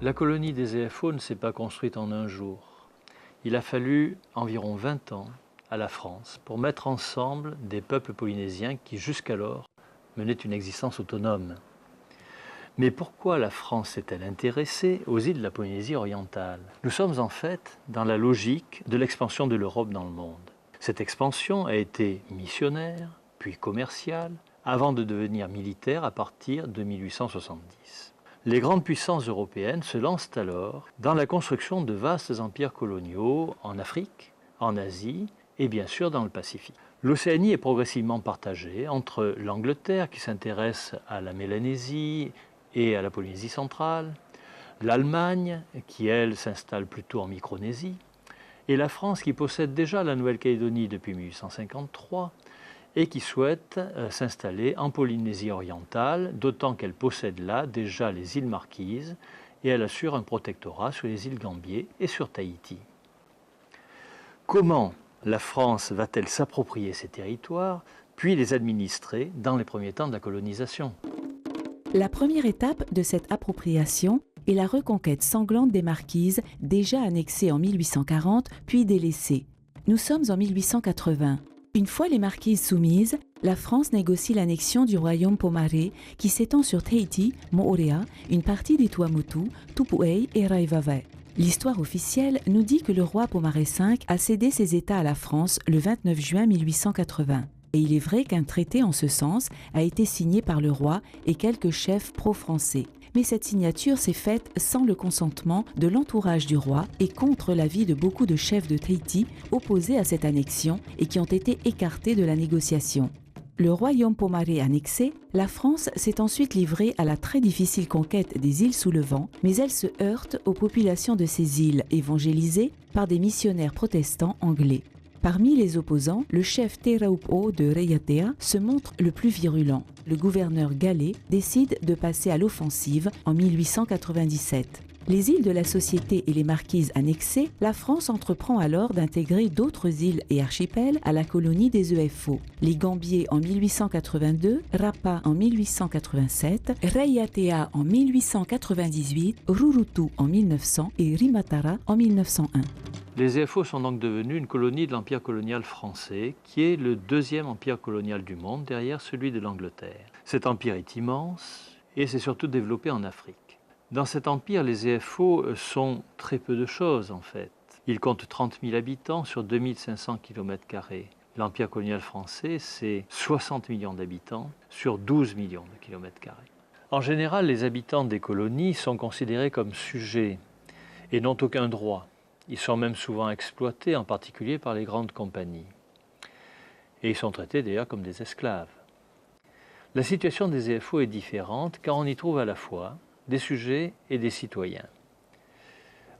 La colonie des EFO ne s'est pas construite en un jour. Il a fallu environ 20 ans à la France pour mettre ensemble des peuples polynésiens qui jusqu'alors menaient une existence autonome. Mais pourquoi la France s'est-elle intéressée aux îles de la Polynésie orientale? Nous sommes en fait dans la logique de l'expansion de l'Europe dans le monde. Cette expansion a été missionnaire, puis commerciale, avant de devenir militaire à partir de 1870. Les grandes puissances européennes se lancent alors dans la construction de vastes empires coloniaux en Afrique, en Asie et bien sûr dans le Pacifique. L'Océanie est progressivement partagée entre l'Angleterre qui s'intéresse à la Mélanésie et à la Polynésie centrale, l'Allemagne qui elle s'installe plutôt en Micronésie, et la France qui possède déjà la Nouvelle-Calédonie depuis 1853 et qui souhaite s'installer en Polynésie orientale, d'autant qu'elle possède là déjà les îles Marquises et elle assure un protectorat sur les îles Gambier et sur Tahiti. Comment la France va-t-elle s'approprier ces territoires, puis les administrer dans les premiers temps de la colonisation? La première étape de cette appropriation est la reconquête sanglante des Marquises, déjà annexées en 1840, puis délaissées. Nous sommes en 1880. Une fois les Marquises soumises, la France négocie l'annexion du royaume Pomaré qui s'étend sur Tahiti, Moorea, une partie des Tuamotu, Tupuai et Raivavae. L'histoire officielle nous dit que le roi Pomaré V a cédé ses États à la France le 29 juin 1880. Et il est vrai qu'un traité en ce sens a été signé par le roi et quelques chefs pro-français. Mais cette signature s'est faite sans le consentement de l'entourage du roi et contre l'avis de beaucoup de chefs de Tahiti opposés à cette annexion et qui ont été écartés de la négociation. Le royaume Pomaré annexé, la France s'est ensuite livrée à la très difficile conquête des îles sous le vent, mais elle se heurte aux populations de ces îles évangélisées par des missionnaires protestants anglais. Parmi les opposants, le chef Te Raupo de Reiatea se montre le plus virulent. Le gouverneur Gallet décide de passer à l'offensive en 1897. Les îles de la Société et les Marquises annexées, la France entreprend alors d'intégrer d'autres îles et archipels à la colonie des EFO. Les Gambier en 1882, Rapa en 1887, Reiatea en 1898, Rurutu en 1900 et Rimatara en 1901. Les EFO sont donc devenus une colonie de l'empire colonial français, qui est le deuxième empire colonial du monde, derrière celui de l'Angleterre. Cet empire est immense et s'est surtout développé en Afrique. Dans cet empire, les EFO sont très peu de choses en fait. Ils comptent 30 000 habitants sur 2500 km². L'empire colonial français, c'est 60 millions d'habitants sur 12 millions de km². En général, les habitants des colonies sont considérés comme sujets et n'ont aucun droit. Ils sont même souvent exploités, en particulier par les grandes compagnies. Et ils sont traités d'ailleurs comme des esclaves. La situation des EFO est différente car on y trouve à la fois des sujets et des citoyens.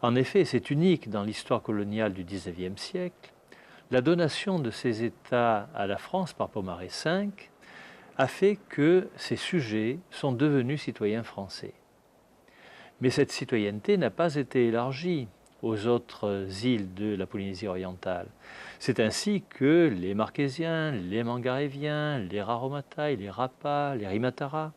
En effet, c'est unique dans l'histoire coloniale du XIXe siècle, la donation de ces États à la France par Pomaré V a fait que ces sujets sont devenus citoyens français. Mais cette citoyenneté n'a pas été élargie aux autres îles de la Polynésie orientale. C'est ainsi que les Marquésiens, les Mangaréviens, les Raromatai, les Rapa, les Rimatara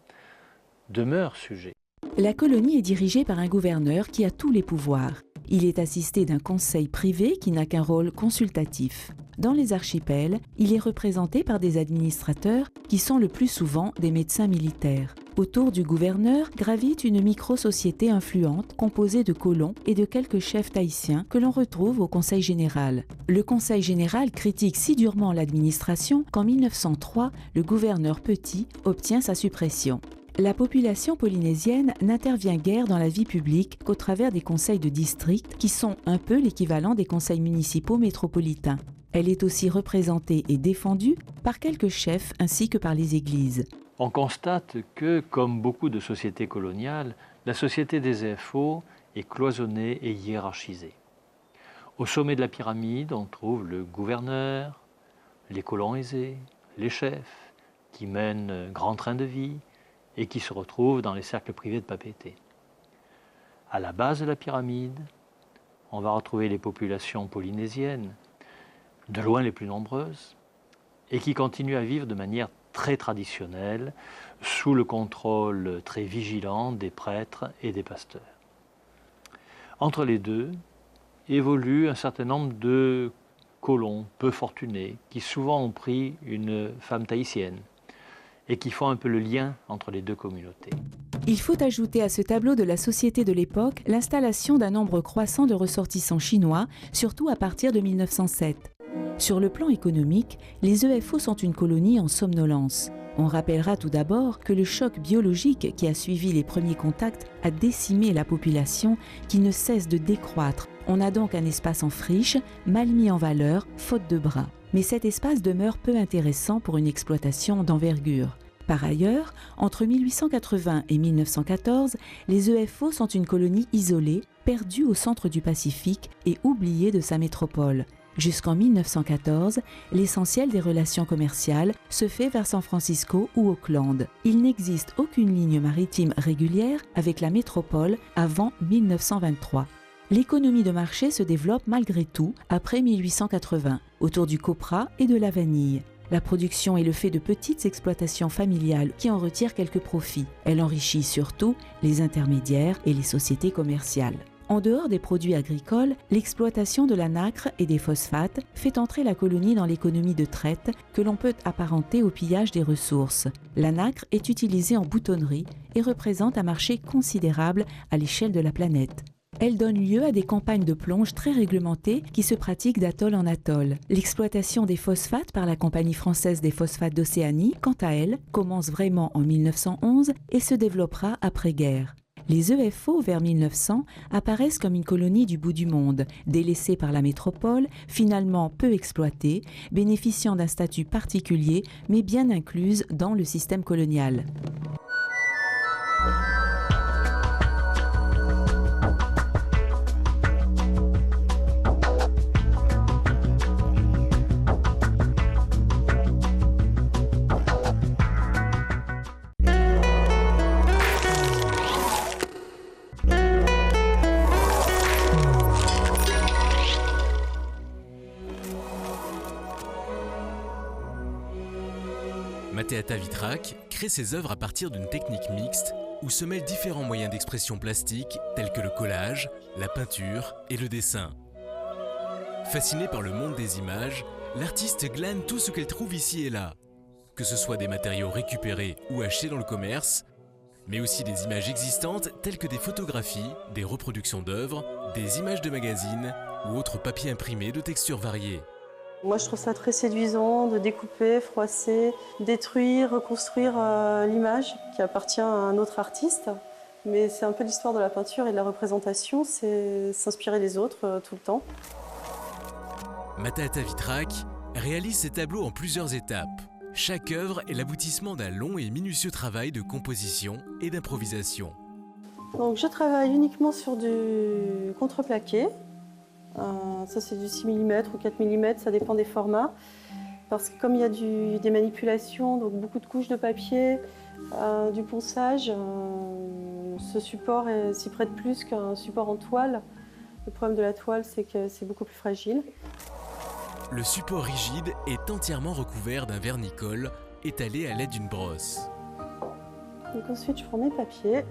demeurent sujets. La colonie est dirigée par un gouverneur qui a tous les pouvoirs. Il est assisté d'un conseil privé qui n'a qu'un rôle consultatif. Dans les archipels, il est représenté par des administrateurs qui sont le plus souvent des médecins militaires. Autour du gouverneur gravite une micro-société influente composée de colons et de quelques chefs tahitiens que l'on retrouve au Conseil général. Le Conseil général critique si durement l'administration qu'en 1903, le gouverneur Petit obtient sa suppression. La population polynésienne n'intervient guère dans la vie publique qu'au travers des conseils de district qui sont un peu l'équivalent des conseils municipaux métropolitains. Elle est aussi représentée et défendue par quelques chefs ainsi que par les églises. On constate que, comme beaucoup de sociétés coloniales, la société des EFO est cloisonnée et hiérarchisée. Au sommet de la pyramide, on trouve le gouverneur, les colons aisés, les chefs qui mènent grand train de vie et qui se retrouvent dans les cercles privés de Papeete. À la base de la pyramide, on va retrouver les populations polynésiennes, de loin les plus nombreuses, et qui continuent à vivre de manière très traditionnelle, sous le contrôle très vigilant des prêtres et des pasteurs. Entre les deux évoluent un certain nombre de colons peu fortunés qui souvent ont pris une femme tahitienne et qui font un peu le lien entre les deux communautés. Il faut ajouter à ce tableau de la société de l'époque l'installation d'un nombre croissant de ressortissants chinois, surtout à partir de 1907. Sur le plan économique, les EFO sont une colonie en somnolence. On rappellera tout d'abord que le choc biologique qui a suivi les premiers contacts a décimé la population qui ne cesse de décroître. On a donc un espace en friche, mal mis en valeur, faute de bras. Mais cet espace demeure peu intéressant pour une exploitation d'envergure. Par ailleurs, entre 1880 et 1914, les EFO sont une colonie isolée, perdue au centre du Pacifique et oubliée de sa métropole. Jusqu'en 1914, l'essentiel des relations commerciales se fait vers San Francisco ou Auckland. Il n'existe aucune ligne maritime régulière avec la métropole avant 1923. L'économie de marché se développe malgré tout après 1880, autour du copra et de la vanille. La production est le fait de petites exploitations familiales qui en retirent quelques profits. Elle enrichit surtout les intermédiaires et les sociétés commerciales. En dehors des produits agricoles, l'exploitation de la nacre et des phosphates fait entrer la colonie dans l'économie de traite que l'on peut apparenter au pillage des ressources. La nacre est utilisée en boutonnerie et représente un marché considérable à l'échelle de la planète. Elle donne lieu à des campagnes de plonge très réglementées qui se pratiquent d'atoll en atoll. L'exploitation des phosphates par la Compagnie française des phosphates d'Océanie, quant à elle, commence vraiment en 1911 et se développera après-guerre. Les EFO, vers 1900, apparaissent comme une colonie du bout du monde, délaissée par la métropole, finalement peu exploitée, bénéficiant d'un statut particulier, mais bien incluse dans le système colonial. Matéata Vitrac crée ses œuvres à partir d'une technique mixte où se mêlent différents moyens d'expression plastique tels que le collage, la peinture et le dessin. Fascinée par le monde des images, l'artiste glane tout ce qu'elle trouve ici et là, que ce soit des matériaux récupérés ou achetés dans le commerce, mais aussi des images existantes telles que des photographies, des reproductions d'œuvres, des images de magazines ou autres papiers imprimés de textures variées. Moi, je trouve ça très séduisant de découper, froisser, détruire, reconstruire l'image qui appartient à un autre artiste. Mais c'est un peu l'histoire de la peinture et de la représentation, c'est s'inspirer des autres tout le temps. Matéata Vitrac réalise ses tableaux en plusieurs étapes. Chaque œuvre est l'aboutissement d'un long et minutieux travail de composition et d'improvisation. Donc, je travaille uniquement sur du contreplaqué. Ça c'est du 6 mm ou 4 mm, ça dépend des formats. Parce que comme il y a des manipulations, donc beaucoup de couches de papier, du ponçage, ce support s'y prête plus qu'un support en toile. Le problème de la toile, c'est que c'est beaucoup plus fragile. Le support rigide est entièrement recouvert d'un vernis-colle étalé à l'aide d'une brosse. Donc ensuite, je prends mes papiers.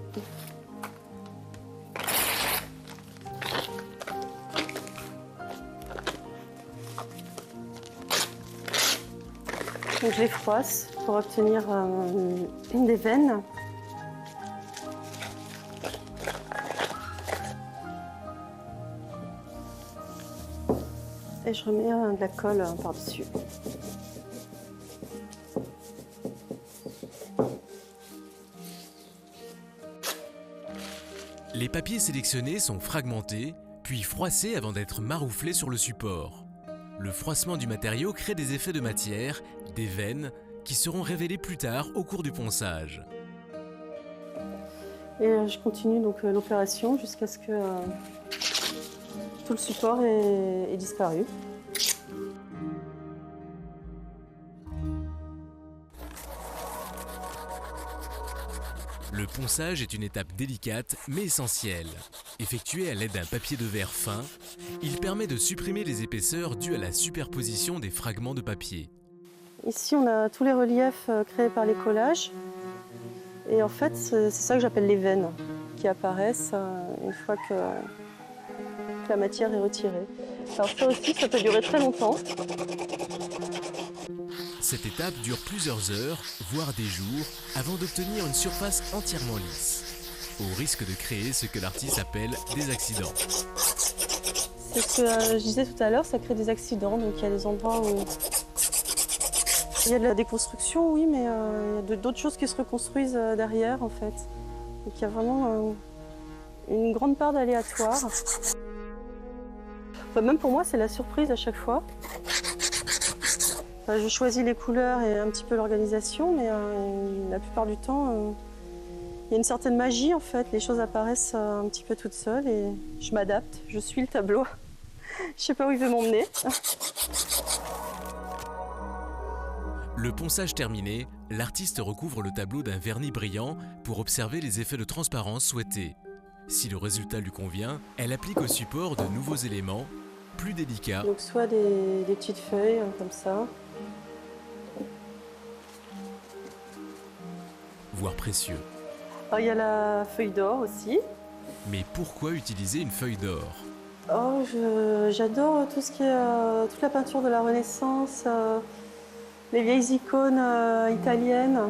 Donc je les froisse pour obtenir des veines. Et je remets de la colle par-dessus. Les papiers sélectionnés sont fragmentés, puis froissés avant d'être marouflés sur le support. Le froissement du matériau crée des effets de matière, des veines, qui seront révélés plus tard au cours du ponçage. Et je continue donc l'opération jusqu'à ce que tout le support ait disparu. Le ponçage est une étape délicate mais essentielle. Effectué à l'aide d'un papier de verre fin, il permet de supprimer les épaisseurs dues à la superposition des fragments de papier. Ici, on a tous les reliefs créés par les collages. Et en fait, c'est ça que j'appelle les veines qui apparaissent une fois que que la matière est retirée. Alors ça aussi, ça peut durer très longtemps. Cette étape dure plusieurs heures, voire des jours, avant d'obtenir une surface entièrement lisse, au risque de créer ce que l'artiste appelle des accidents. C'est ce que je disais tout à l'heure, ça crée des accidents. Donc il y a des endroits où il y a de la déconstruction, oui, mais il y a d'autres choses qui se reconstruisent derrière, en fait. Donc il y a vraiment une grande part d'aléatoire. Enfin, même pour moi, c'est la surprise à chaque fois. Enfin, je choisis les couleurs et un petit peu l'organisation, mais la plupart du temps, il y a une certaine magie, en fait. Les choses apparaissent un petit peu toutes seules et je m'adapte, je suis le tableau. Je sais pas où il veut m'emmener. Le ponçage terminé, l'artiste recouvre le tableau d'un vernis brillant pour observer les effets de transparence souhaités. Si le résultat lui convient, elle applique au support de nouveaux éléments, plus délicats. Donc soit des petites feuilles comme ça. Voire précieux. Alors, il y a la feuille d'or aussi. Mais pourquoi utiliser une feuille d'or ? Oh, j'adore tout ce qui est toute la peinture de la Renaissance, les vieilles icônes italiennes.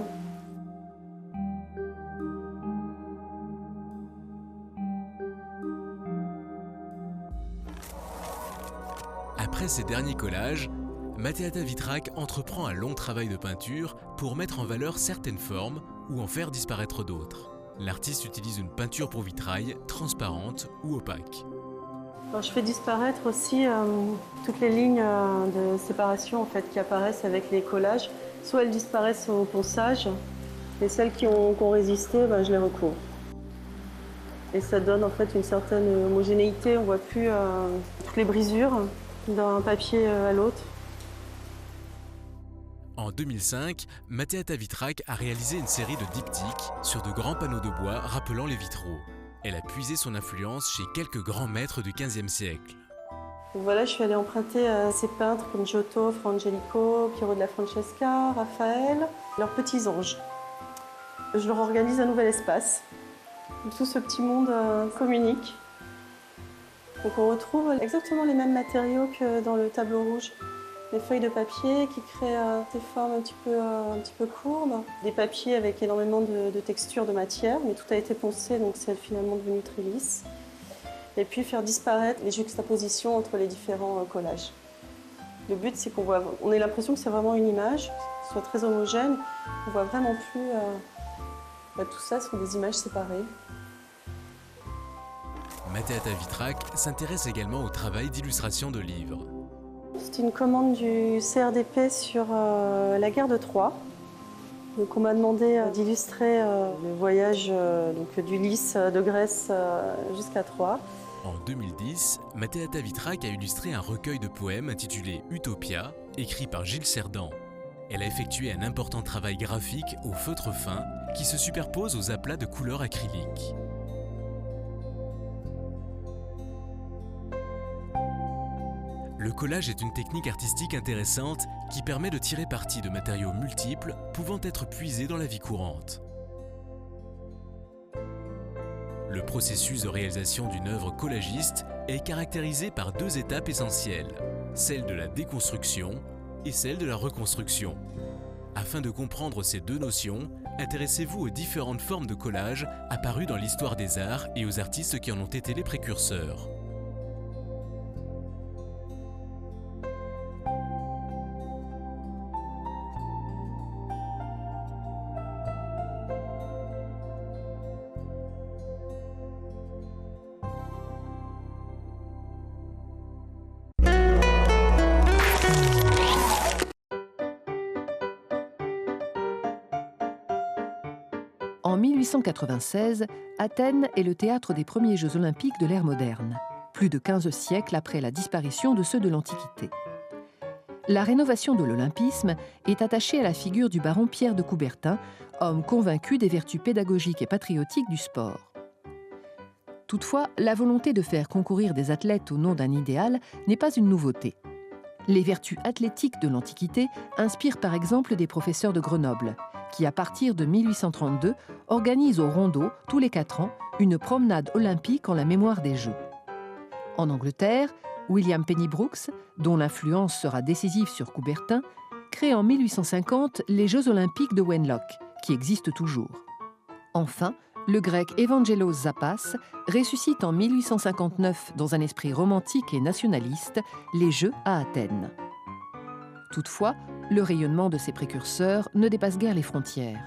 Après ces derniers collages, Matteata Vitrac entreprend un long travail de peinture pour mettre en valeur certaines formes ou en faire disparaître d'autres. L'artiste utilise une peinture pour vitrail transparente ou opaque. Alors, je fais disparaître aussi toutes les lignes de séparation en fait, qui apparaissent avec les collages. Soit elles disparaissent au ponçage, et celles qui ont résisté, je les recouvre. Et ça donne en fait une certaine homogénéité, on ne voit plus toutes les brisures d'un papier à l'autre. En 2005, Matteata Vitrac a réalisé une série de diptyques sur de grands panneaux de bois rappelant les vitraux. Elle a puisé son influence chez quelques grands maîtres du XVe siècle. Donc voilà, je suis allée emprunter ces peintres comme Giotto, Fra Angelico, Piero della Francesca, Raphaël, leurs petits anges. Je leur organise un nouvel espace. Tout ce petit monde communique. Donc on retrouve exactement les mêmes matériaux que dans le tableau rouge. Des feuilles de papier qui créent des formes un petit peu courbes. Des papiers avec énormément de texture, de matière, mais tout a été poncé, donc c'est finalement devenu très lisse. Et puis faire disparaître les juxtapositions entre les différents collages. Le but, c'est qu'on ait l'impression que c'est vraiment une image, que ce soit très homogène. On voit vraiment plus tout ça sont des images séparées. Matteata Vitrac s'intéresse également au travail d'illustration de livres. C'est une commande du CRDP sur la guerre de Troie. Donc on m'a demandé d'illustrer le voyage d'Ulysse de Grèce jusqu'à Troie. En 2010, Matteata Vitrac a illustré un recueil de poèmes intitulé Utopia, écrit par Gilles Cerdan. Elle a effectué un important travail graphique au feutre fin qui se superpose aux aplats de couleurs acryliques. Le collage est une technique artistique intéressante qui permet de tirer parti de matériaux multiples pouvant être puisés dans la vie courante. Le processus de réalisation d'une œuvre collagiste est caractérisé par deux étapes essentielles, celle de la déconstruction et celle de la reconstruction. Afin de comprendre ces deux notions, intéressez-vous aux différentes formes de collage apparues dans l'histoire des arts et aux artistes qui en ont été les précurseurs. En 1896, Athènes est le théâtre des premiers Jeux olympiques de l'ère moderne, plus de 15 siècles après la disparition de ceux de l'Antiquité. La rénovation de l'olympisme est attachée à la figure du baron Pierre de Coubertin, homme convaincu des vertus pédagogiques et patriotiques du sport. Toutefois, la volonté de faire concourir des athlètes au nom d'un idéal n'est pas une nouveauté. Les vertus athlétiques de l'Antiquité inspirent par exemple des professeurs de Grenoble, qui, à partir de 1832, organisent au Rondeau, tous les 4 ans, une promenade olympique en la mémoire des Jeux. En Angleterre, William Pennybrooks, dont l'influence sera décisive sur Coubertin, crée en 1850 les Jeux olympiques de Wenlock, qui existent toujours. Enfin, le grec Evangelos Zapas ressuscite en 1859, dans un esprit romantique et nationaliste, les Jeux à Athènes. Toutefois, le rayonnement de ses précurseurs ne dépasse guère les frontières,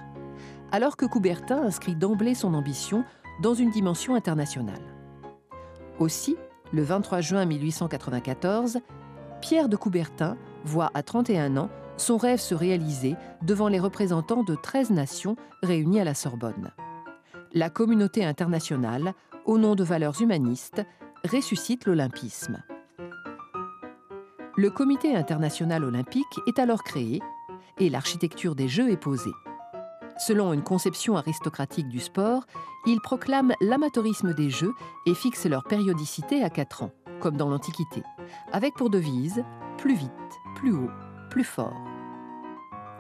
alors que Coubertin inscrit d'emblée son ambition dans une dimension internationale. Aussi, le 23 juin 1894, Pierre de Coubertin voit à 31 ans son rêve se réaliser devant les représentants de 13 nations réunies à la Sorbonne. La communauté internationale, au nom de valeurs humanistes, ressuscite l'olympisme. Le Comité international olympique est alors créé et l'architecture des Jeux est posée. Selon une conception aristocratique du sport, il proclame l'amateurisme des Jeux et fixe leur périodicité à 4 ans, comme dans l'Antiquité, avec pour devise « plus vite, plus haut, plus fort ».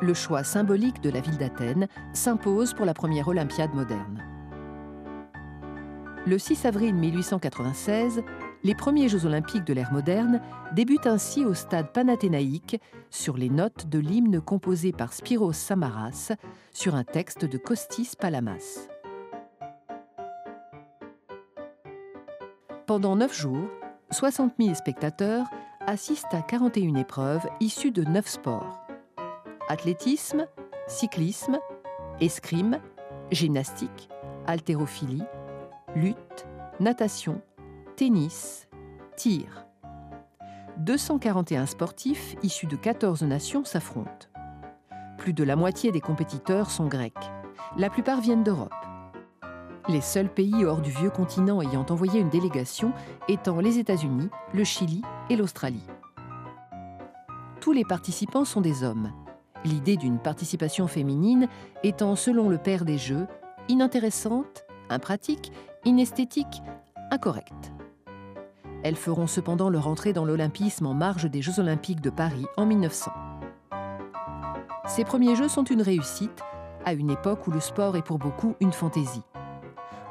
Le choix symbolique de la ville d'Athènes s'impose pour la première Olympiade moderne. Le 6 avril 1896, les premiers Jeux olympiques de l'ère moderne débutent ainsi au stade panathénaïque sur les notes de l'hymne composé par Spyros Samaras sur un texte de Kostis Palamas. Pendant 9 jours, 60 000 spectateurs assistent à 41 épreuves issues de 9 sports. Athlétisme, cyclisme, escrime, gymnastique, haltérophilie, lutte, natation, tennis, tir. 241 sportifs issus de 14 nations s'affrontent. Plus de la moitié des compétiteurs sont grecs. La plupart viennent d'Europe. Les seuls pays hors du vieux continent ayant envoyé une délégation étant les États-Unis, le Chili et l'Australie. Tous les participants sont des hommes. L'idée d'une participation féminine étant, selon le père des Jeux, inintéressante, impratique, inesthétique, incorrecte. Elles feront cependant leur entrée dans l'olympisme en marge des Jeux olympiques de Paris en 1900. Ces premiers Jeux sont une réussite, à une époque où le sport est pour beaucoup une fantaisie.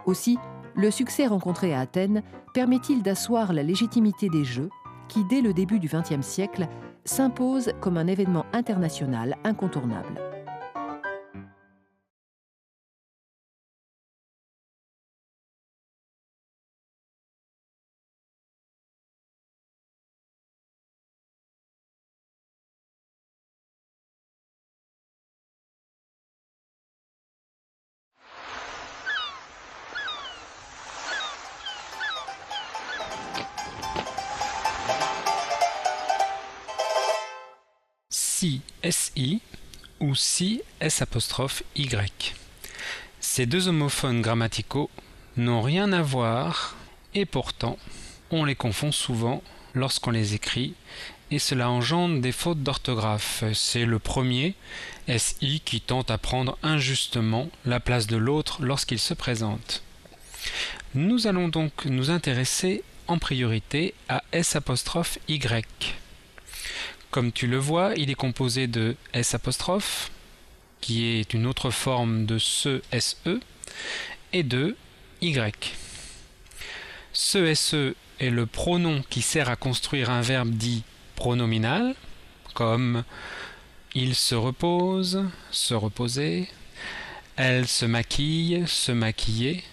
Aussi, le succès rencontré à Athènes permet-il d'asseoir la légitimité des Jeux, qui, dès le début du XXe siècle, s'imposent comme un événement international incontournable. SI ou SI S''Y. Ces deux homophones grammaticaux n'ont rien à voir et pourtant on les confond souvent lorsqu'on les écrit et cela engendre des fautes d'orthographe. C'est le premier, SI, qui tente à prendre injustement la place de l'autre lorsqu'il se présente. Nous allons donc nous intéresser en priorité à S''Y. Comme tu le vois, il est composé de S', qui est une autre forme de ce SE, et de Y. Ce SE est le pronom qui sert à construire un verbe dit pronominal, comme il se repose, se reposer, elle se maquille, se maquiller.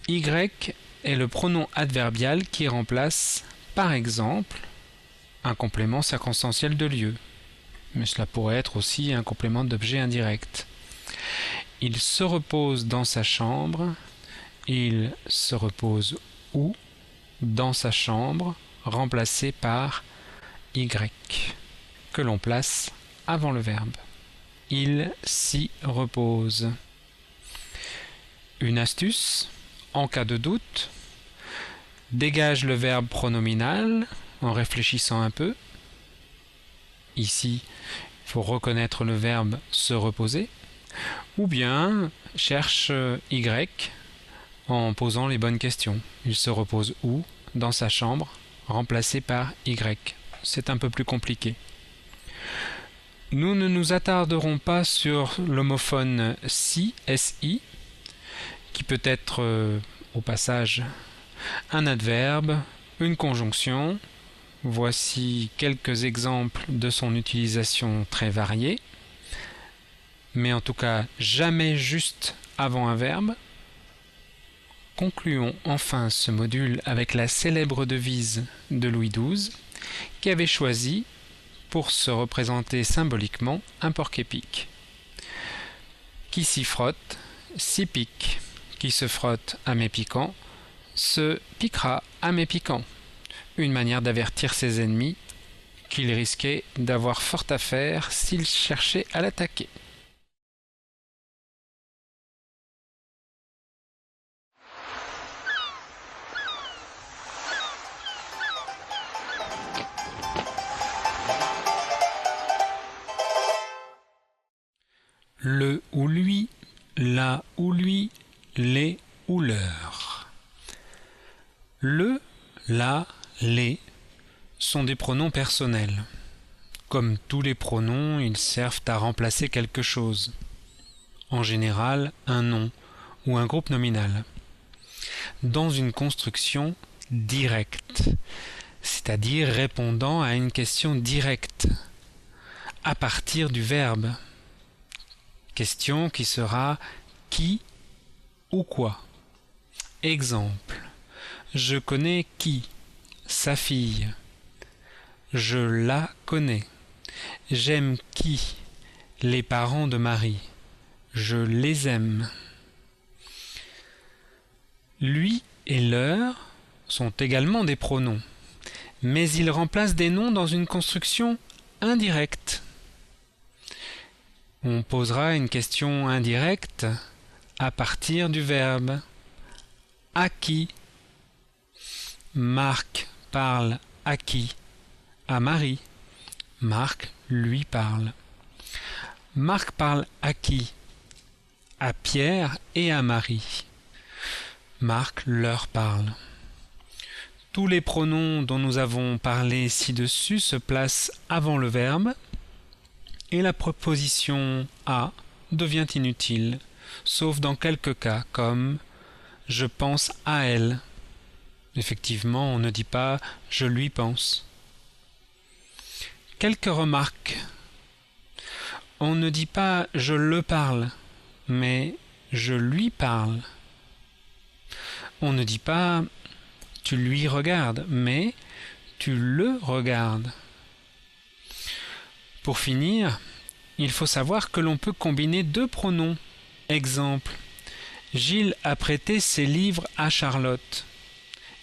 Y est le pronom adverbial qui remplace, par exemple, un complément circonstanciel de lieu, mais cela pourrait être aussi un complément d'objet indirect. Il se repose dans sa chambre, il se repose où, dans sa chambre, remplacé par Y, que l'on place avant le verbe. Il s'y repose. Une astuce, en cas de doute, dégage le verbe pronominal en réfléchissant un peu. Ici, il faut reconnaître le verbe se reposer, ou bien cherche Y en posant les bonnes questions. Il se repose où? Dans sa chambre, remplacé par Y. C'est un peu plus compliqué. Nous ne nous attarderons pas sur l'homophone SI, qui peut être au passage un adverbe, une conjonction. Voici quelques exemples de son utilisation très variée, mais en tout cas jamais juste avant un verbe. Concluons enfin ce module avec la célèbre devise de Louis XII, qui avait choisi, pour se représenter symboliquement, un porc-épic. Qui s'y frotte, s'y pique. Qui se frotte à mes piquants, se piquera à mes piquants. Une manière d'avertir ses ennemis qu'il risquait d'avoir fort à faire s'ils cherchaient à l'attaquer. Le ou lui, la ou lui, les ou leur. Le, la, les sont des pronoms personnels. Comme tous les pronoms, ils servent à remplacer quelque chose. En général, un nom ou un groupe nominal. Dans une construction directe, c'est-à-dire répondant à une question directe, à partir du verbe. Question qui sera qui ou quoi. Exemple. Je connais qui? Sa fille. Je la connais. J'aime qui? Les parents de Marie. Je les aime. Lui et leur sont également des pronoms, mais ils remplacent des noms dans une construction indirecte. On posera une question indirecte à partir du verbe. À qui? Marc parle à qui? À Marie. Marc lui parle. Marc parle à qui? À Pierre et à Marie. Marc leur parle. Tous les pronoms dont nous avons parlé ci-dessus se placent avant le verbe et la préposition à devient inutile, sauf dans quelques cas comme « je pense à elle ». Effectivement, on ne dit pas « je lui pense ». Quelques remarques. On ne dit pas « je le parle », mais « je lui parle ». On ne dit pas « tu lui regardes », mais « tu le regardes ». Pour finir, il faut savoir que l'on peut combiner deux pronoms. Exemple, Gilles a prêté ses livres à Charlotte.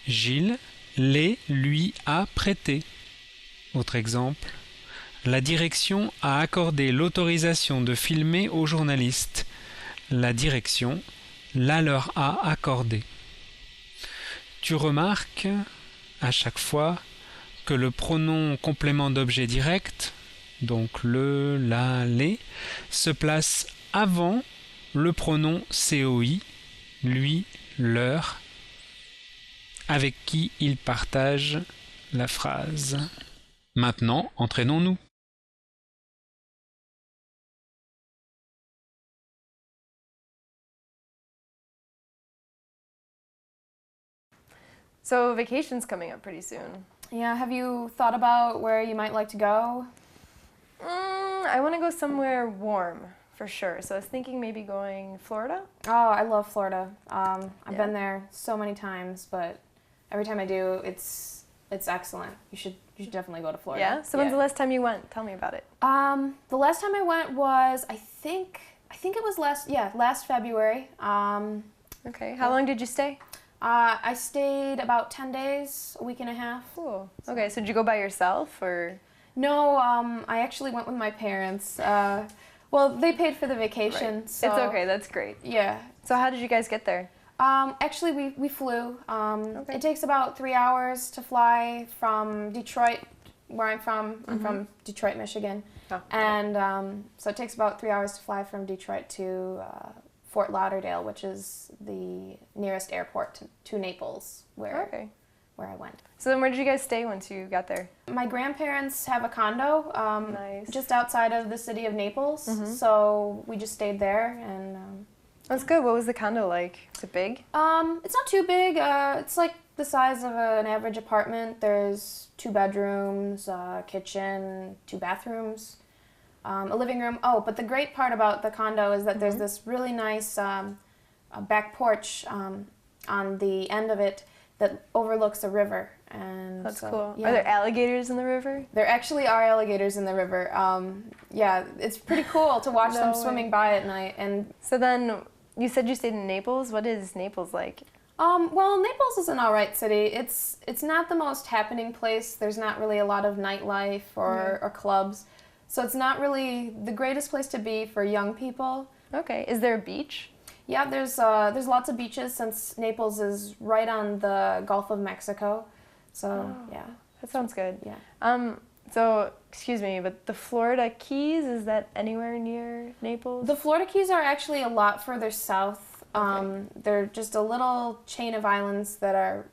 Gilles les lui a prêtés. Autre exemple, la direction a accordé l'autorisation de filmer aux journalistes. La direction la leur a accordé. Tu remarques à chaque fois que le pronom complément d'objet direct, donc le, la, les, se place avant le pronom COI, lui, leur, avec qui il partage la phrase. Maintenant, entraînons-nous. So vacation's coming up pretty soon. Yeah, have you thought about where you might like to go? I want to go somewhere warm, for sure. So I was thinking maybe going Florida. Oh, I love Florida. I've Yeah. been there so many times, but every time I do, it's excellent. You should definitely go to Florida. Yeah? So when's the last time you went? Tell me about it. The last time I went was I think it was last February. Okay. How long did you stay? I stayed about 10 days, a week and a half. Cool. Okay, so did you go by yourself or? No, I actually went with my parents. Well, they paid for the vacation. Right. So, It's okay, that's great. Yeah. So how did you guys get there? Actually, we flew. Okay. It takes about 3 hours to fly from Detroit, where I'm from. I'm from Detroit, Michigan. Oh, And so it takes about 3 hours to fly from Detroit to Fort Lauderdale, which is the nearest airport to Naples, where I went. So then where did you guys stay once you got there? My grandparents have a condo Nice. just outside of the city of Naples, so we just stayed there, and That's good. What was the condo like? Is it big? It's not too big. It's like the size of an average apartment. There's 2 bedrooms, a kitchen, 2 bathrooms, a living room. Oh, but the great part about the condo is that there's this really nice back porch on the end of it that overlooks a river. And that's so, cool. Yeah. Are there alligators in the river? There actually are alligators in the river. Yeah, it's pretty cool to watch them swimming by at night. And so then, you said you stayed in Naples. What is Naples like? Well, Naples is an all right city. It's not the most happening place. There's not really a lot of nightlife or clubs. So it's not really the greatest place to be for young people. Okay. Is there a beach? Yeah, there's lots of beaches since Naples is right on the Gulf of Mexico. So, yeah. That sounds good. Yeah. So, excuse me, but the Florida Keys, is that anywhere near Naples? The Florida Keys are actually a lot further south. They're just a little chain of islands that are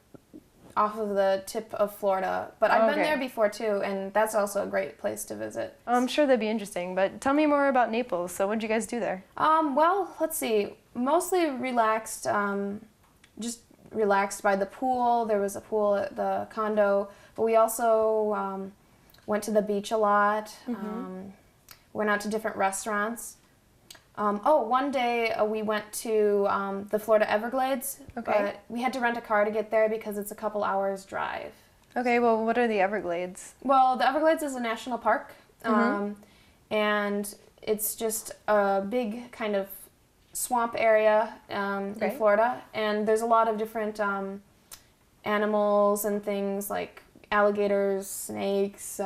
off of the tip of Florida. But I've been there before too, and that's also a great place to visit. I'm sure that'd be interesting, but tell me more about Naples. So what did you guys do there? Well, let's see. Mostly relaxed, just relaxed by the pool. There was a pool at the condo, but we also went to the beach a lot, went out to different restaurants. One day we went to the Florida Everglades, but we had to rent a car to get there because it's a couple hours drive. Okay, well, what are the Everglades? Well, the Everglades is a national park, and it's just a big kind of swamp area in Florida, and there's a lot of different animals and things like alligators, snakes,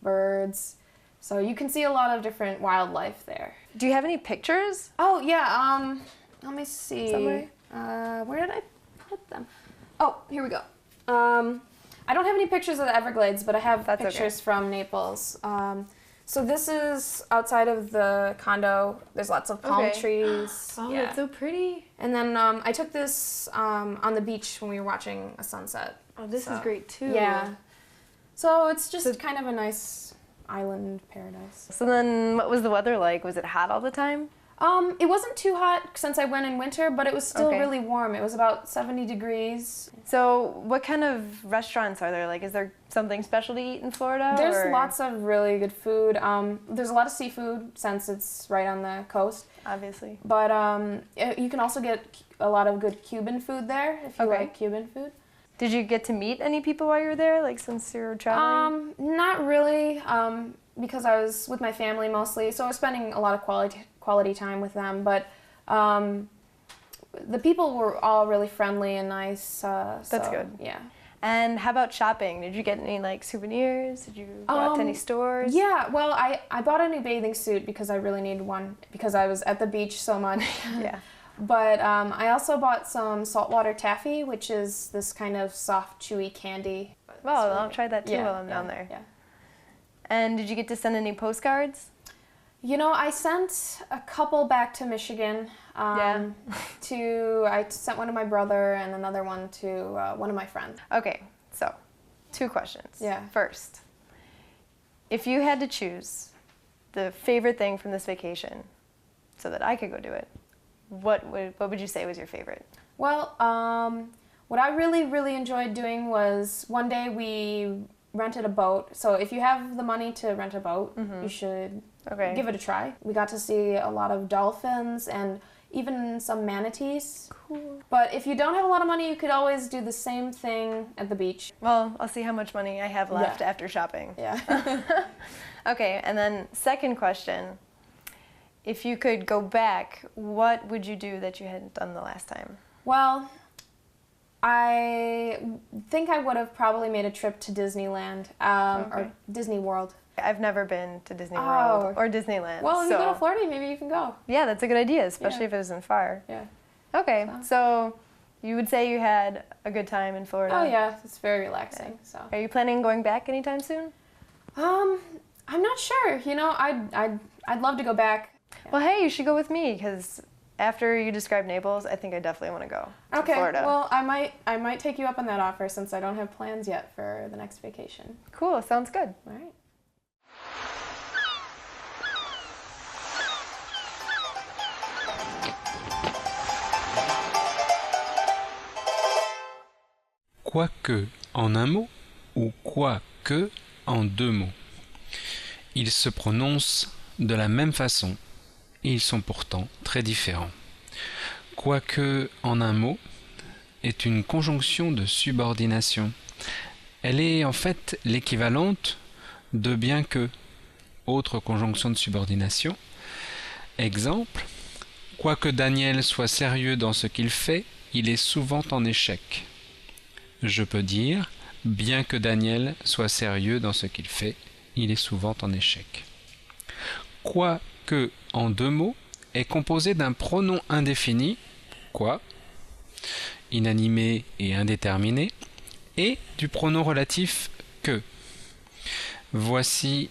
birds. So you can see a lot of different wildlife there. Do you have any pictures? Oh, yeah. Let me see. Somewhere? Where did I put them? Oh, here we go. I don't have any pictures of the Everglades, but I have pictures from Naples. So this is outside of the condo. There's lots of palm trees. Oh, yeah. That's so pretty. And then I took this on the beach when we were watching a sunset. Oh, this is great too. Yeah. So it's just kind of a nice island paradise. So then what was the weather like? Was it hot all the time? It wasn't too hot since I went in winter, but it was still really warm. It was about 70 degrees. So what kind of restaurants are there? Like, is there something special to eat in Florida? There's lots of really good food. There's a lot of seafood since it's right on the coast. Obviously. But you can also get a lot of good Cuban food there if you like Cuban food. Did you get to meet any people while you were there, like since you were traveling? Not really, because I was with my family mostly, so I was spending a lot of quality time with them. But the people were all really friendly and nice. That's good. Yeah. And how about shopping? Did you get any like souvenirs? Did you go out to any stores? Yeah, well, I bought a new bathing suit because I really needed one because I was at the beach so much. Yeah. But I also bought some saltwater taffy, which is this kind of soft, chewy candy. Well, I'll try that too while I'm down there. Yeah. And did you get to send any postcards? You know, I sent a couple back to Michigan. I sent one to my brother and another one to one of my friends. Okay, so 2 questions. Yeah. First, if you had to choose the favorite thing from this vacation so that I could go do it, what would you say was your favorite? Well, what I really, really enjoyed doing was one day we rented a boat. So if you have the money to rent a boat, you should give it a try. We got to see a lot of dolphins and even some manatees. Cool. But if you don't have a lot of money, you could always do the same thing at the beach. Well, I'll see how much money I have left after shopping. Yeah. Okay, and then second question. If you could go back, what would you do that you hadn't done the last time? Well, I think I would have probably made a trip to Disneyland or Disney World. I've never been to Disney World or Disneyland. Well, if you go to Florida, maybe you can go. Yeah, that's a good idea, especially if it isn't far. Yeah. Okay, so you would say you had a good time in Florida? Oh yeah, it's very relaxing. Okay. So. Are you planning on going back anytime soon? I'm not sure. You know, I'd love to go back. Yeah. Well, hey, you should go with me because after you describe Naples, I think I definitely want to go to Florida. Well, I might take you up on that offer since I don't have plans yet for the next vacation. Cool, sounds good. All right. quoique en un mot ou quoique en deux mots. Ils se prononcent de la même façon et ils sont pourtant très différents. Quoique en un mot est une conjonction de subordination. Elle est en fait l'équivalente de bien que. Autre conjonction de subordination. Exemple, quoique Daniel soit sérieux dans ce qu'il fait, il est souvent en échec. Je peux dire, bien que Daniel soit sérieux dans ce qu'il fait, il est souvent en échec. Quoique en deux mots est composé d'un pronom indéfini, quoi, inanimé et indéterminé, et du pronom relatif que. Voici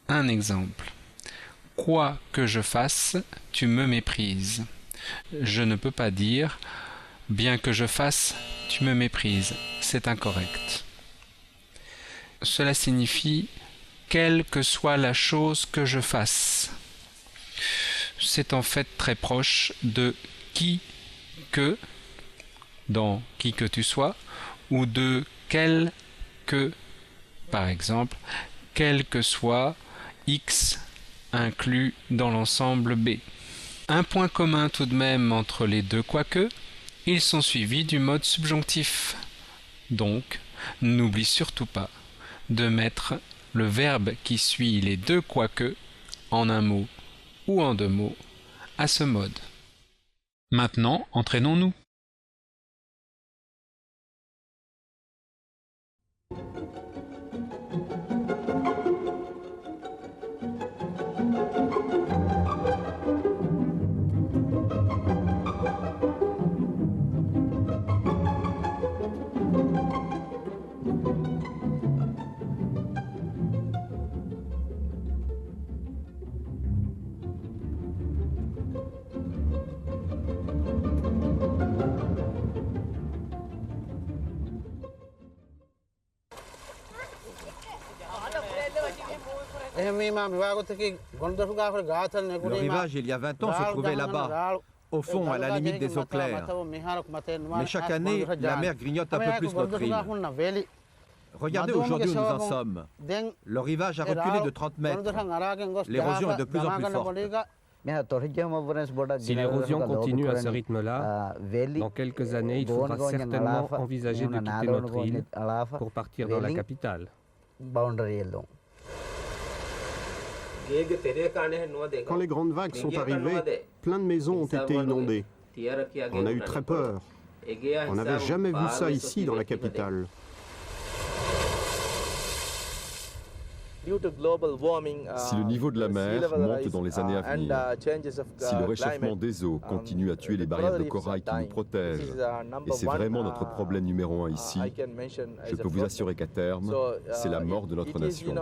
un exemple. Quoi que je fasse, tu me méprises. Je ne peux pas dire bien que je fasse, tu me méprises. C'est incorrect. Cela signifie quelle que soit la chose que je fasse. C'est en fait très proche de qui que dans qui que tu sois ou de quel que, par exemple, quel que soit X inclus dans l'ensemble B. Un point commun tout de même entre les deux quoique, ils sont suivis du mode subjonctif. Donc, n'oublie surtout pas de mettre le verbe qui suit les deux quoique en un mot ou en deux mots à ce mode. Maintenant, entraînons-nous. Le rivage, il y a 20 ans, se trouvait là-bas, au fond, à la limite des eaux claires. Mais chaque année, la mer grignote un peu plus notre île. Regardez aujourd'hui où nous en sommes. Le rivage a reculé de 30 mètres. L'érosion est de plus en plus forte. Si l'érosion continue à ce rythme-là, dans quelques années, il faudra certainement envisager de quitter notre île pour partir dans la capitale. Quand les grandes vagues sont arrivées, plein de maisons ont été inondées. On a eu très peur. On n'avait jamais vu ça ici dans la capitale. Si le niveau de la mer monte dans les années à venir, si le réchauffement des eaux continue à tuer les barrières de corail qui nous protègent, et c'est vraiment notre problème numéro 1 ici, je peux vous assurer qu'à terme, c'est la mort de notre nation.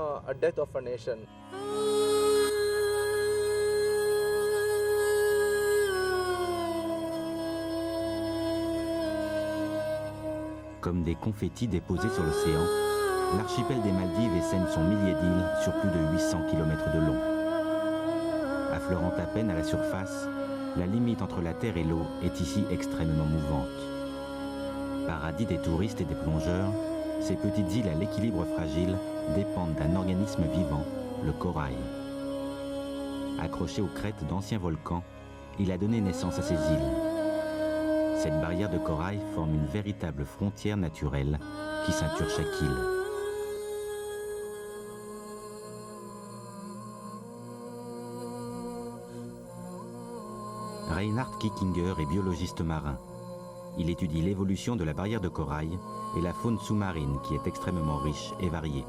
Comme des confettis déposés sur l'océan, l'archipel des Maldives essaime son millier d'îles sur plus de 800 km de long. Affleurant à peine à la surface, la limite entre la terre et l'eau est ici extrêmement mouvante. Paradis des touristes et des plongeurs, ces petites îles à l'équilibre fragile dépendent d'un organisme vivant, le corail. Accroché aux crêtes d'anciens volcans, il a donné naissance à ces îles. Cette barrière de corail forme une véritable frontière naturelle qui ceinture chaque île. Reinhard Kickinger est biologiste marin. Il étudie l'évolution de la barrière de corail et la faune sous-marine qui est extrêmement riche et variée.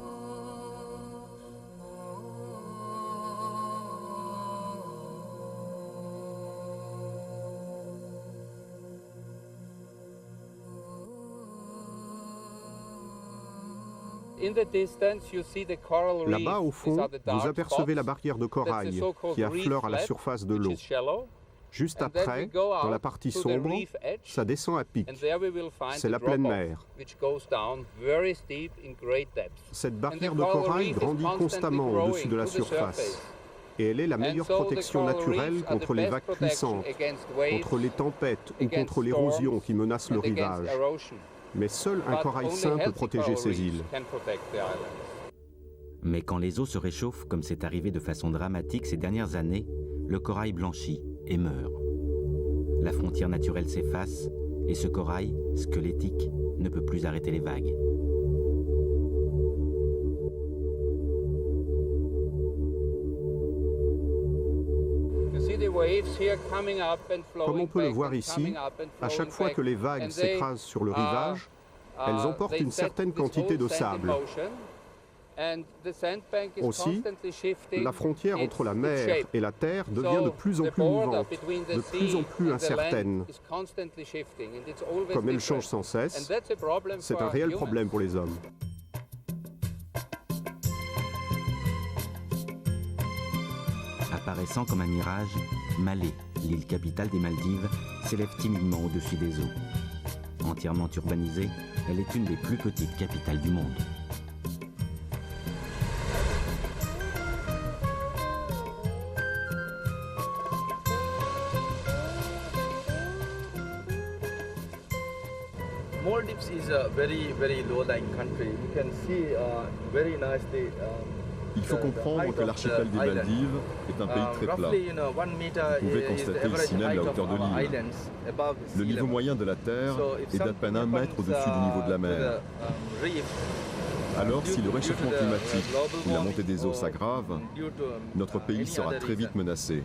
Là-bas, au fond, vous apercevez la barrière de corail qui affleure à la surface de l'eau. Juste après, dans la partie sombre, ça descend à pic. C'est la pleine mer. Cette barrière de corail grandit constamment au-dessus de la surface. Et elle est la meilleure protection naturelle contre les vagues puissantes, contre les tempêtes ou contre l'érosion qui menace le rivage. Mais seul un corail sain peut protéger ces îles. Mais quand les eaux se réchauffent, comme c'est arrivé de façon dramatique ces dernières années, le corail blanchit et meurt. La frontière naturelle s'efface et ce corail, squelettique, ne peut plus arrêter les vagues. Comme on peut le voir ici, à chaque fois que les vagues s'écrasent sur le rivage, elles emportent une certaine quantité de sable. Aussi, la frontière entre la mer et la terre devient de plus en plus mouvante, de plus en plus incertaine. Comme elle change sans cesse, c'est un réel problème pour les hommes. Apparaissant comme un mirage, Malé, l'île capitale des Maldives, s'élève timidement au-dessus des eaux. Entièrement urbanisée, elle est une des plus petites capitales du monde. Maldives is a very low-lying country. You can see very nicely. Il faut comprendre que l'archipel des Maldives est un pays très plat. Vous pouvez constater ici même la hauteur de l'île. Le niveau moyen de la Terre est d'à peine 1 mètre au-dessus du niveau de la mer. Alors, si le réchauffement climatique ou la montée des eaux s'aggrave, notre pays sera très vite menacé.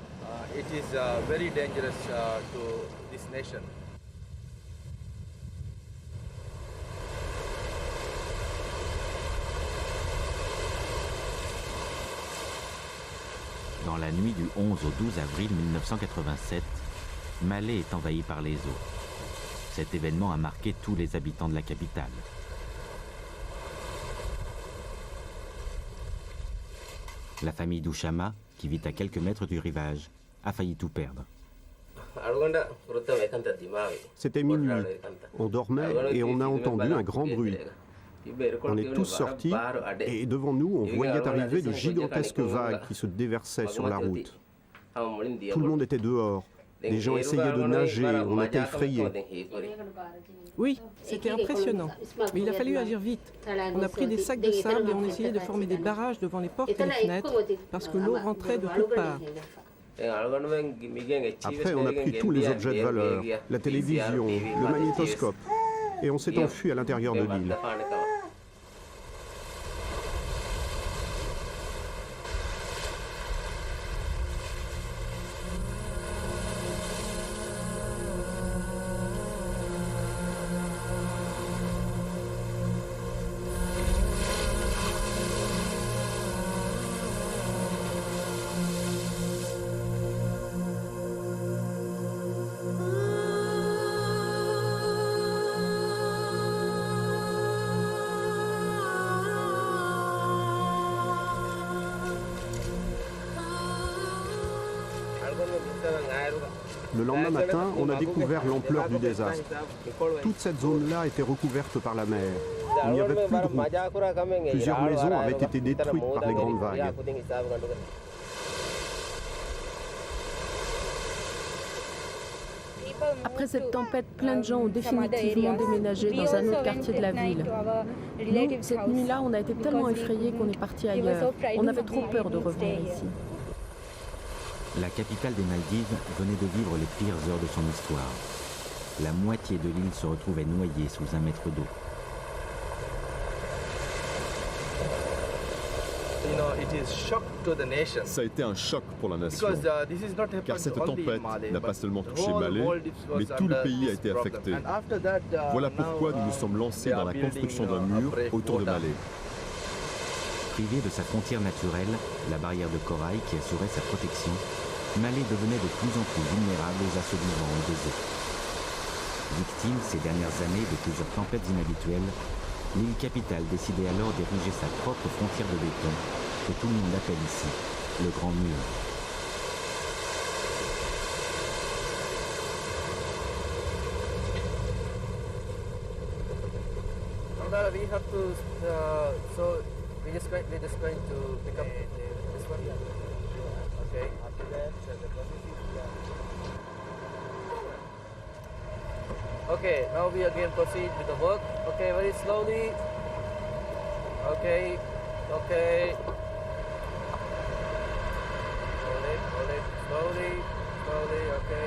Dans la nuit du 11 au 12 avril 1987, Malé est envahi par les eaux. Cet événement a marqué tous les habitants de la capitale. La famille d'Ushama, qui vit à quelques mètres du rivage, a failli tout perdre. C'était minuit. On dormait et on a entendu un grand bruit. On est tous sortis et devant nous, on voyait arriver de gigantesques vagues qui se déversaient sur la route. Tout le monde était dehors. Les gens essayaient de nager, on était effrayés. Oui, c'était impressionnant. Mais il a fallu agir vite. On a pris des sacs de sable et on essayait de former des barrages devant les portes et les fenêtres parce que l'eau rentrait de toutes parts. Après, on a pris tous les objets de valeur, la télévision, le magnétoscope, et on s'est enfui à l'intérieur de l'île. Le lendemain matin, on a découvert l'ampleur du désastre. Toute cette zone-là était recouverte par la mer. Il n'y avait plus de route. Plusieurs maisons avaient été détruites par les grandes vagues. Après cette tempête, plein de gens ont définitivement déménagé dans un autre quartier de la ville. Nous, cette nuit-là, on a été tellement effrayés qu'on est parti ailleurs. On avait trop peur de revenir ici. La capitale des Maldives venait de vivre les pires heures de son histoire. La moitié de l'île se retrouvait noyée sous 1 mètre d'eau. Ça a été un choc pour la nation, car cette tempête n'a pas seulement touché Malé, mais tout le pays a été affecté. Voilà pourquoi nous nous sommes lancés dans la construction d'un mur autour de Malé. Privé de sa frontière naturelle, la barrière de corail qui assurait sa protection, Malé devenait de plus en plus vulnérable aux assauts du vent et des eaux. Victime ces dernières années de plusieurs tempêtes inhabituelles, l'île capitale décidait alors d'ériger sa propre frontière de béton, que tout le monde appelle ici le Grand Mur. We're just going to pick up this one. Okay. After that, the process is Okay, now we again proceed with the work. Okay, very slowly. Okay, okay. Slowly, okay.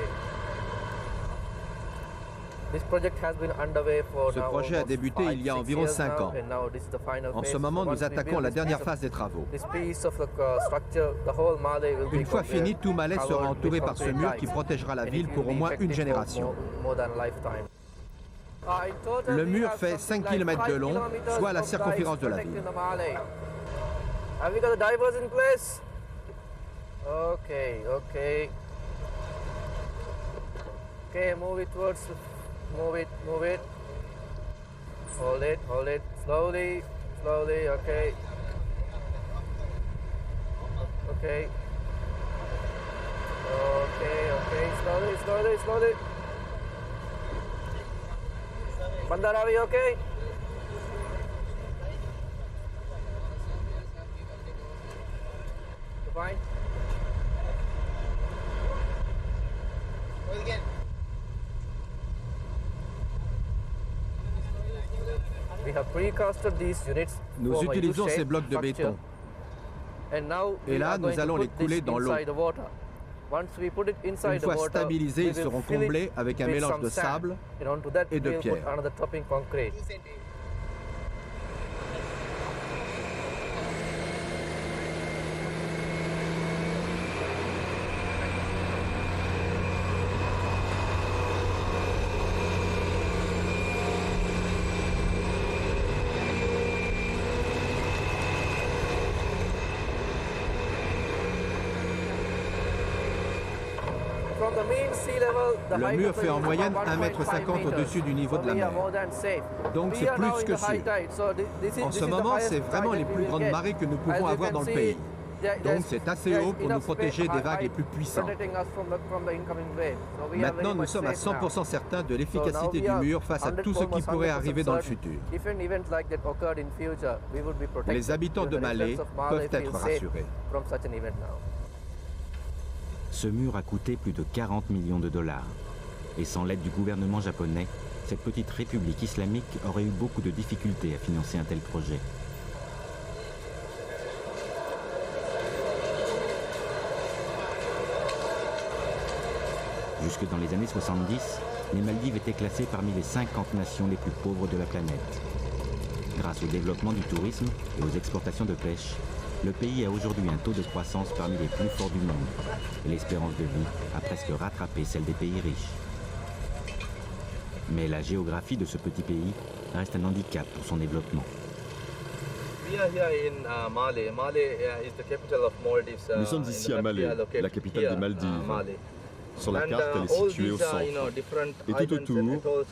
Ce projet a débuté il y a environ 5 ans. En ce moment, nous attaquons la dernière phase des travaux. Une fois fini, tout Malais sera entouré par ce mur qui protégera la ville pour au moins une génération. Le mur fait 5 km de long, soit la circonférence de la ville. Okay. Okay, move it towards, move it. Hold it, slowly, okay. Okay, slowly. Bandaravi, okay? Fine. Nous utilisons ces blocs de béton. Et là, nous allons les couler dans l'eau. Une fois stabilisés, ils seront comblés avec un mélange de sable et de pierre. Le mur fait en moyenne 1,50 m au-dessus du niveau de la mer. Donc c'est plus que sûr. En ce moment, c'est vraiment les plus grandes marées que nous pouvons avoir dans le pays. Donc c'est assez haut pour nous protéger des vagues les plus puissantes. Maintenant, nous sommes à 100% certains de l'efficacité du mur face à tout ce qui pourrait arriver dans le futur. Les habitants de Malé peuvent être rassurés. Ce mur a coûté plus de 40 millions de dollars. Et sans l'aide du gouvernement japonais, cette petite république islamique aurait eu beaucoup de difficultés à financer un tel projet. Jusque dans les années 70, les Maldives étaient classées parmi les 50 nations les plus pauvres de la planète. Grâce au développement du tourisme et aux exportations de pêche, le pays a aujourd'hui un taux de croissance parmi les plus forts du monde. Et l'espérance de vie a presque rattrapé celle des pays riches. Mais la géographie de ce petit pays reste un handicap pour son développement. Nous sommes ici à Malé, la capitale des Maldives. Sur la carte, elle est située au centre. Et tout autour,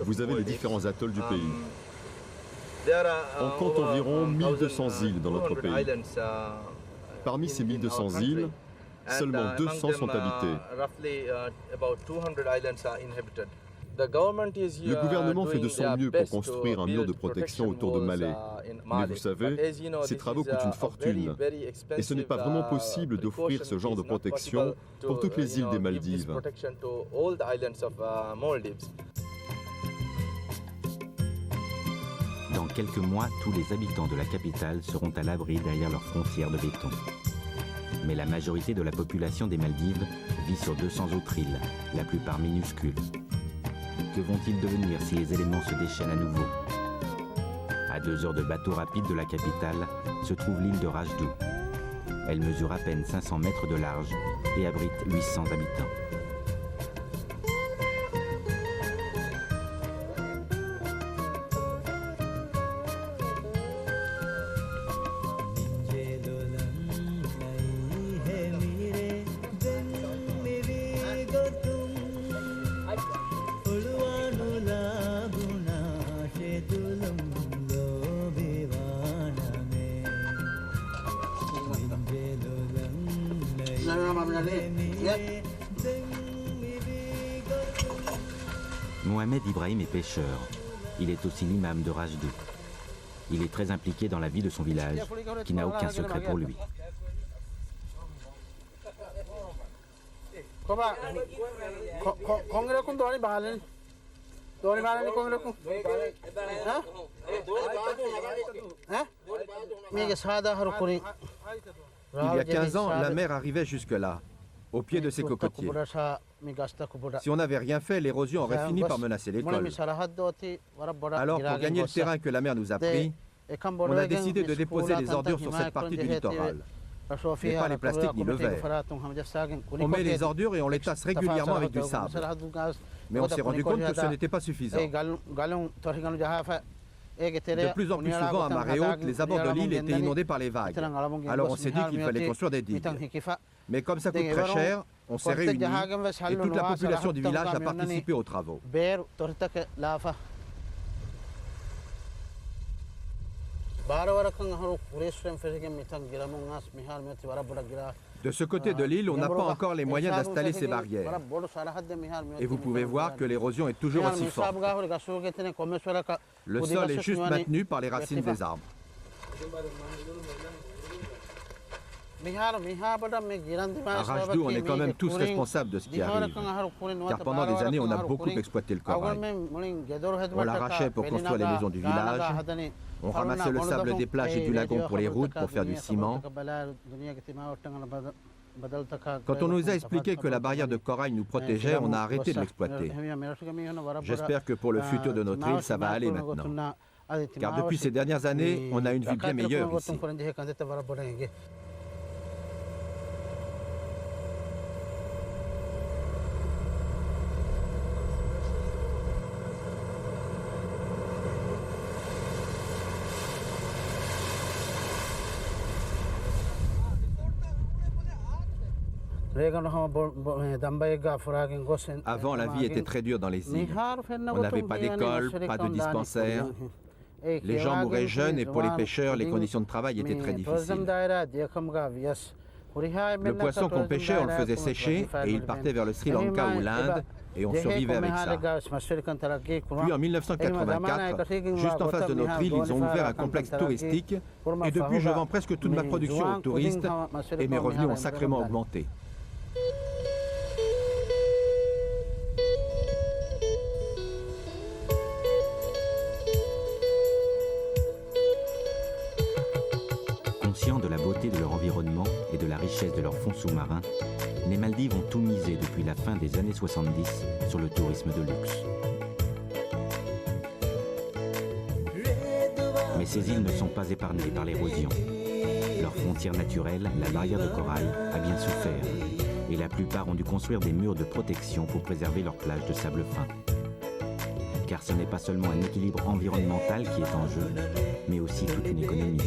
vous avez les différents atolls du pays. On compte environ 1200 îles dans notre pays. Parmi ces 1200 îles, seulement 200 sont habitées. Le gouvernement fait de son mieux pour construire un mur de protection autour de Malé. Mais vous savez, ces travaux coûtent une fortune. Et ce n'est pas vraiment possible d'offrir ce genre de protection pour toutes les îles des Maldives. Dans quelques mois, tous les habitants de la capitale seront à l'abri derrière leurs frontières de béton. Mais la majorité de la population des Maldives vit sur 200 autres îles, la plupart minuscules. Que vont-ils devenir si les éléments se déchaînent à nouveau? À 2 heures de bateau rapide de la capitale se trouve l'île de Rajdou. Elle mesure à peine 500 mètres de large et abrite 800 habitants. Mohamed Ibrahim est pêcheur. Il est aussi l'imam de Rajdou. Il est très impliqué dans la vie de son village, qui n'a aucun secret pour lui. Il y a 15 ans, la mer arrivait jusque-là, au pied de ces cocotiers. Si on n'avait rien fait, l'érosion aurait fini par menacer l'école. Alors, pour gagner le terrain que la mer nous a pris, on a décidé de déposer les ordures sur cette partie du littoral. Mais pas les plastiques ni le verre. On met les ordures et on les tasse régulièrement avec du sable. Mais on s'est rendu compte que ce n'était pas suffisant. De plus en plus souvent à marée haute, les abords de l'île étaient inondés par les vagues. Alors on s'est dit qu'il fallait construire des digues. Mais comme ça coûte très cher, on s'est réunis et toute la population du village a participé aux travaux. De ce côté de l'île, on n'a pas encore les moyens d'installer ces barrières. Et vous pouvez voir que l'érosion est toujours aussi forte. Le sol est juste maintenu par les racines des arbres. À Rajdou, on est quand même tous responsables de ce qui arrive. Car pendant des années, on a beaucoup exploité le corail. On l'arrachait pour construire les maisons du village. On ramassait le sable des plages et du lagon pour les routes, pour faire du ciment. Quand on nous a expliqué que la barrière de corail nous protégeait, on a arrêté de l'exploiter. J'espère que pour le futur de notre île, ça va aller maintenant. Car depuis ces dernières années, on a une vue bien meilleure ici. Avant, la vie était très dure dans les îles. On n'avait pas d'école, pas de dispensaire. Les gens mouraient jeunes et pour les pêcheurs, les conditions de travail étaient très difficiles. Le poisson qu'on pêchait, on le faisait sécher et il partait vers le Sri Lanka ou l'Inde et on survivait avec ça. Puis en 1984, juste en face de notre île, ils ont ouvert un complexe touristique et depuis, je vends presque toute ma production aux touristes et mes revenus ont sacrément augmenté. Conscients de la beauté de leur environnement et de la richesse de leurs fonds sous-marins, les Maldives ont tout misé depuis la fin des années 70 sur le tourisme de luxe. Mais ces îles ne sont pas épargnées par l'érosion. Leur frontière naturelle, la barrière de corail, a bien souffert. Et la plupart ont dû construire des murs de protection pour préserver leurs plages de sable fin. Car ce n'est pas seulement un équilibre environnemental qui est en jeu, mais aussi toute une économie.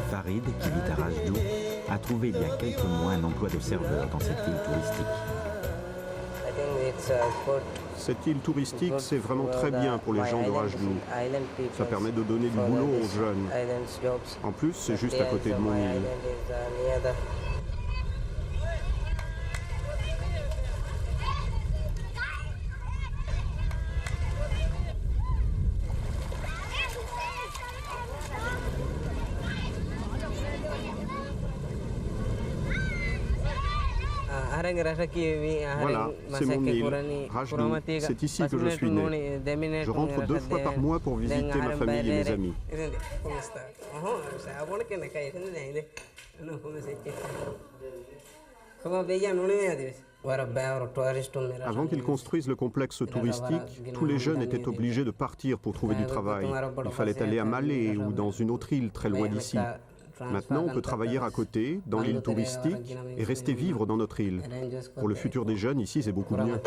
Farid, qui vit à Rajdou, a trouvé il y a quelques mois un emploi de serveur dans cette île touristique. Cette île touristique, c'est vraiment très bien pour les gens de Rajdou. Ça permet de donner du boulot aux jeunes. En plus, c'est juste à côté de mon île. Voilà, c'est mon île, Rajdou. C'est ici que je suis né. Je rentre 2 fois par mois pour visiter ma famille et mes amis. Avant qu'ils construisent le complexe touristique, tous les jeunes étaient obligés de partir pour trouver du travail. Il fallait aller à Malé ou dans une autre île très loin d'ici. Maintenant, on peut travailler à côté, dans l'île touristique, et rester vivre dans notre île. Pour le futur des jeunes, ici, c'est beaucoup mieux.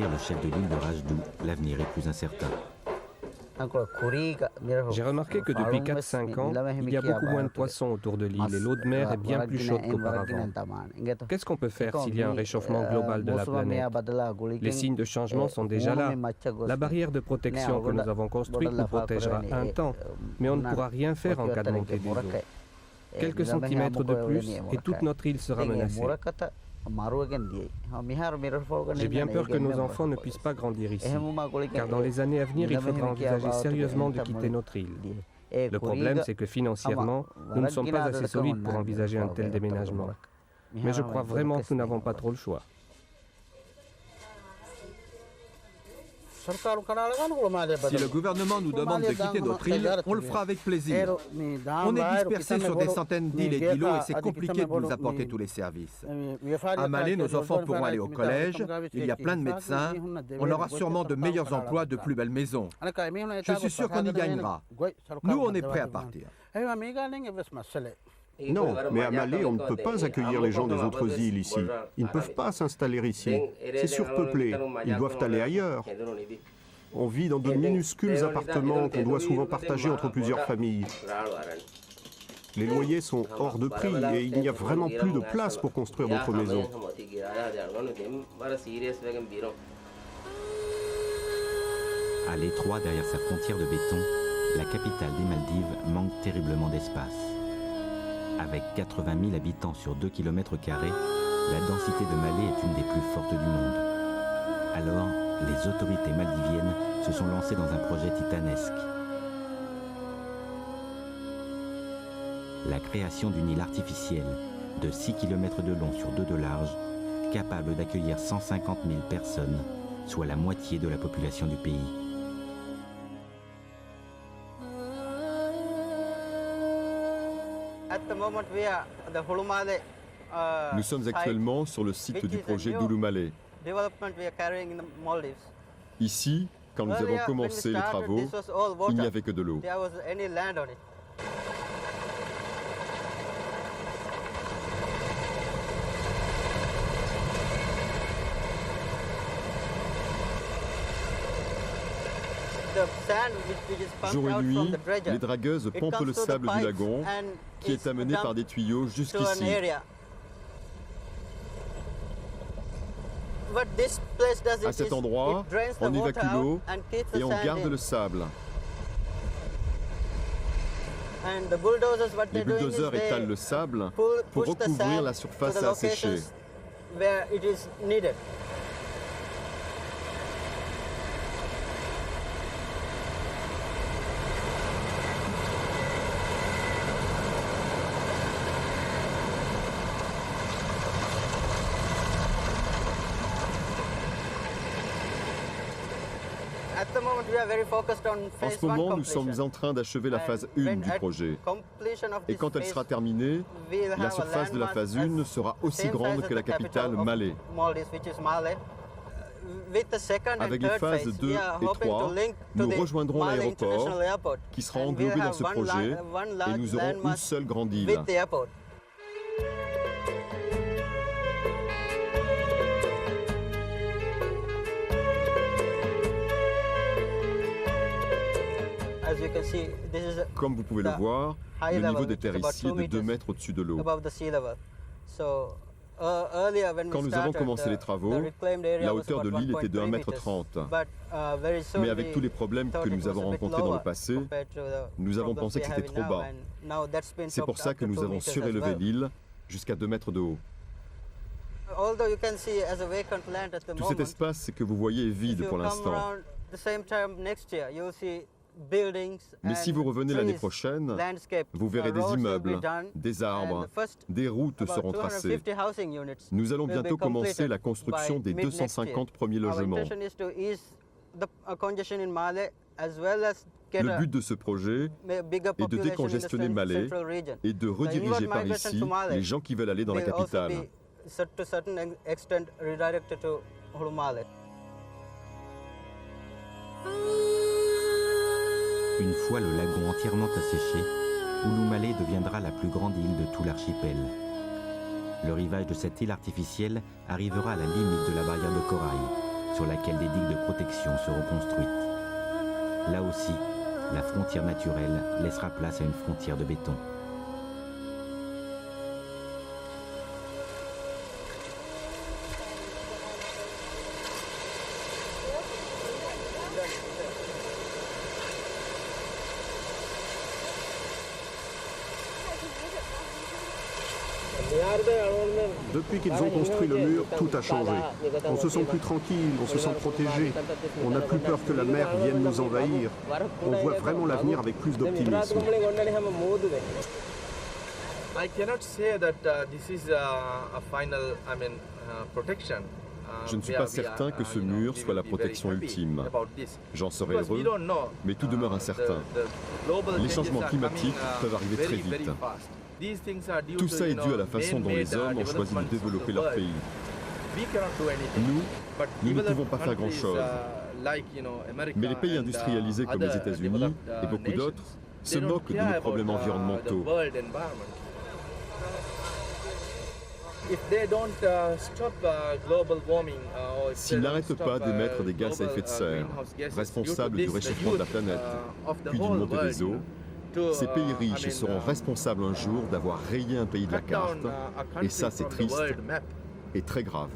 Le chef de l'île de Rajdou, l'avenir est plus incertain. J'ai remarqué que depuis 4-5 ans, il y a beaucoup moins de poissons autour de l'île et l'eau de mer est bien plus chaude qu'auparavant. Qu'est-ce qu'on peut faire s'il y a un réchauffement global de la planète? Les signes de changement sont déjà là. La barrière de protection que nous avons construite nous protégera un temps, mais on ne pourra rien faire en cas de montée des eaux. Quelques centimètres de plus et toute notre île sera menacée. J'ai bien peur que nos enfants ne puissent pas grandir ici, car dans les années à venir, il faudra envisager sérieusement de quitter notre île. Le problème, c'est que financièrement, nous ne sommes pas assez solides pour envisager un tel déménagement. Mais je crois vraiment que nous n'avons pas trop le choix. Si le gouvernement nous demande de quitter notre île, on le fera avec plaisir. On est dispersés sur des centaines d'îles et d'îlots et c'est compliqué de nous apporter tous les services. À Malé, nos enfants pourront aller au collège, il y a plein de médecins, on aura sûrement de meilleurs emplois, de plus belles maisons. Je suis sûr qu'on y gagnera. Nous, on est prêts à partir. Non, mais à Malé, on ne peut pas accueillir les gens des autres îles ici. Ils ne peuvent pas s'installer ici. C'est surpeuplé. Ils doivent aller ailleurs. On vit dans de minuscules appartements qu'on doit souvent partager entre plusieurs familles. Les loyers sont hors de prix et il n'y a vraiment plus de place pour construire d'autres maisons. À l'étroit derrière sa frontière de béton, la capitale des Maldives manque terriblement d'espace. Avec 80 000 habitants sur 2 km², la densité de Malé est une des plus fortes du monde. Alors, les autorités maldiviennes se sont lancées dans un projet titanesque. La création d'une île artificielle de 6 km de long sur 2 de large, capable d'accueillir 150 000 personnes, soit la moitié de la population du pays. Nous sommes actuellement sur le site du projet d'Ulu-Malé. Ici, quand nous avons commencé les travaux, il n'y avait que de l'eau. Jour et nuit, les dragueuses pompent le sable du lagon qui est amené par des tuyaux jusqu'ici. À cet endroit, on évacue l'eau et on garde le sable. Les bulldozers étalent le sable pour recouvrir la surface à assécher. En ce moment, nous sommes en train d'achever la phase 1 du projet. Et quand elle sera terminée, la surface de la phase 1 sera aussi grande que la capitale Malé. Avec les phases 2 et 3, nous rejoindrons l'aéroport qui sera englobé dans ce projet et nous aurons une seule grande île. Comme vous pouvez le voir, le niveau des terres ici est de 2 mètres au-dessus de l'eau. Quand nous avons commencé les travaux, la hauteur de l'île était de 1,30 m. Mais avec tous les problèmes que nous avons rencontrés dans le passé, nous avons pensé que c'était trop bas. C'est pour ça que nous avons surélevé l'île jusqu'à 2 mètres de haut. Tout cet espace que vous voyez est vide pour l'instant. Mais si vous revenez l'année prochaine, vous verrez des immeubles, des arbres, des routes seront tracées. Nous allons bientôt commencer la construction des 250 premiers logements. Le but de ce projet est de décongestionner Malé et de rediriger par ici les gens qui veulent aller dans la capitale. Une fois le lagon entièrement asséché, Ulu-Malé deviendra la plus grande île de tout l'archipel. Le rivage de cette île artificielle arrivera à la limite de la barrière de corail, sur laquelle des digues de protection seront construites. Là aussi, la frontière naturelle laissera place à une frontière de béton. Depuis qu'ils ont construit le mur, tout a changé. On se sent plus tranquille, on se sent protégé. On n'a plus peur que la mer vienne nous envahir. On voit vraiment l'avenir avec plus d'optimisme. Je ne suis pas certain que ce mur soit la protection ultime. J'en serais heureux, mais tout demeure incertain. Les changements climatiques peuvent arriver très vite. Tout ça est dû à la façon dont les hommes ont choisi de développer leur pays. Nous ne pouvons pas faire grand-chose. Mais les pays industrialisés comme les États-Unis et beaucoup d'autres se moquent de nos problèmes environnementaux. S'ils n'arrêtent pas d'émettre des gaz à effet de serre, responsables du réchauffement de la planète, puis d'une montée des eaux, ces pays riches seront responsables un jour d'avoir rayé un pays de la carte, et ça c'est triste et très grave.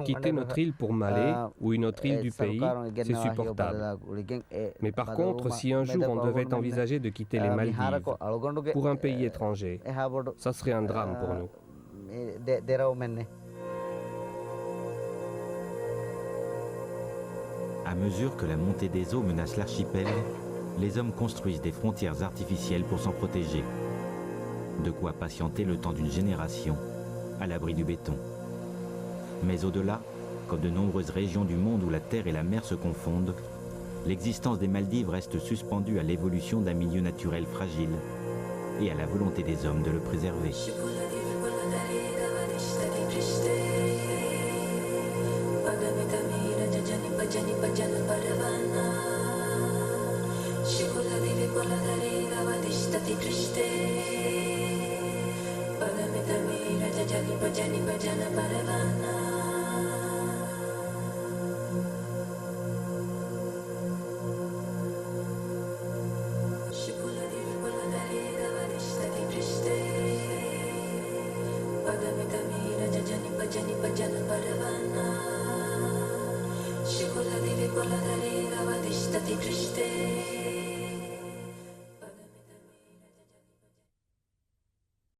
Quitter notre île pour Malé ou une autre île du pays, c'est supportable. Mais par contre, si un jour on devait envisager de quitter les Maldives pour un pays étranger, ça serait un drame pour nous. À mesure que la montée des eaux menace l'archipel, les hommes construisent des frontières artificielles pour s'en protéger. De quoi patienter le temps d'une génération, à l'abri du béton. Mais au-delà, comme de nombreuses régions du monde où la terre et la mer se confondent, l'existence des Maldives reste suspendue à l'évolution d'un milieu naturel fragile et à la volonté des hommes de le préserver. Shikola devi kola dare gavati stati krishte